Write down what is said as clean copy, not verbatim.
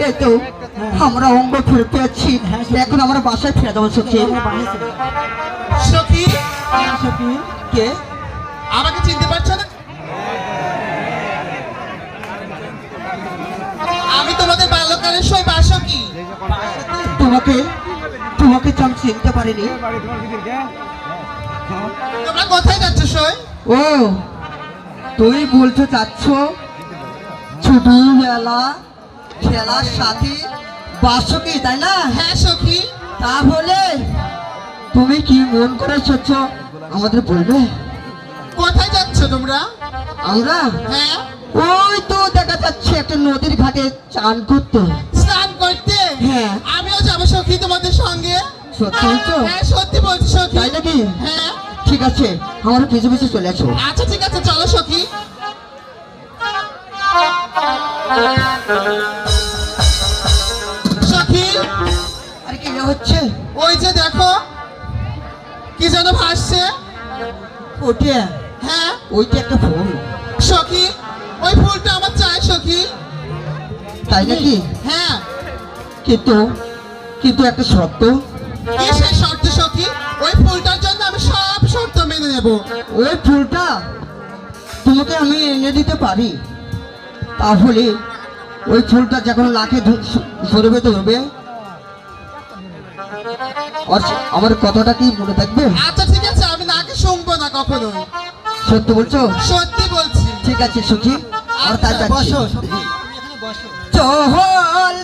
এই তো আমরা অঙ্গ ফিরে পেয়েছি, এখন আমরা বাসায় ফিরে যাবো সখী। সখী সখী কে? আমাকে চিনতে পারছো না? আমি তোমাদের বাল্যকালের সই বাসকি। তোমাকে তোমাকে তো আমি চিনতে পারিনি। তোমরা কোথায় যাচ্ছ সই? ও তুই বলতে চাচ্ছ ছোটবেলা খেলার সাথী বাসকি, তাই না? হ্যাঁ সখী। তাহলে তুমি কি মন করে সচ্ছ আমাদের বলবে? কোথায় যাচ্ছ তোমরা? আমরা হ্যাঁ ওই তো দেখা যাচ্ছে একটা নদীর ঘাটে চান করতে। স্নান করতে? হ্যাঁ। আমিও যাবো সখী তোমাদের সঙ্গে। সত্যি বলছো? হ্যাঁ সত্যি বলছি সখী। তাই নাকি? হ্যাঁ ঠিক আছে, আমার পিছু পিছু চলে আসো। আচ্ছা ঠিক আছে, চলো সখী। সখী আরে কি হচ্ছে? ওই যে দেখো কি যেন ভাসছে। ওটা হ্যাঁ ওইটা একটা ফুল। সখী ওই ফুলটা আমার চাই সখী। তাই নাকি? হ্যাঁ। কিন্তু কিন্তু একটা শর্ত। কি সেই শর্ত সখী? ওই ফুলটার জন্য আমি সব শর্ত মেনে নেব। ওই ফুলটা তোমাকে আমি এনে দিতে পারি, তাহলে ওই ফুলটা যখন নাকে ধরবে ধরবে আর আমার কথাটা কি মনে থাকবে? আচ্ছা ঠিক আছে, আমি নাকে শুনবো না কখনোই। সত্যি বলছো? সত্যি বলছি। ঠিক আছে সুখী, আর তাই আচ্ছা, বসো। চহল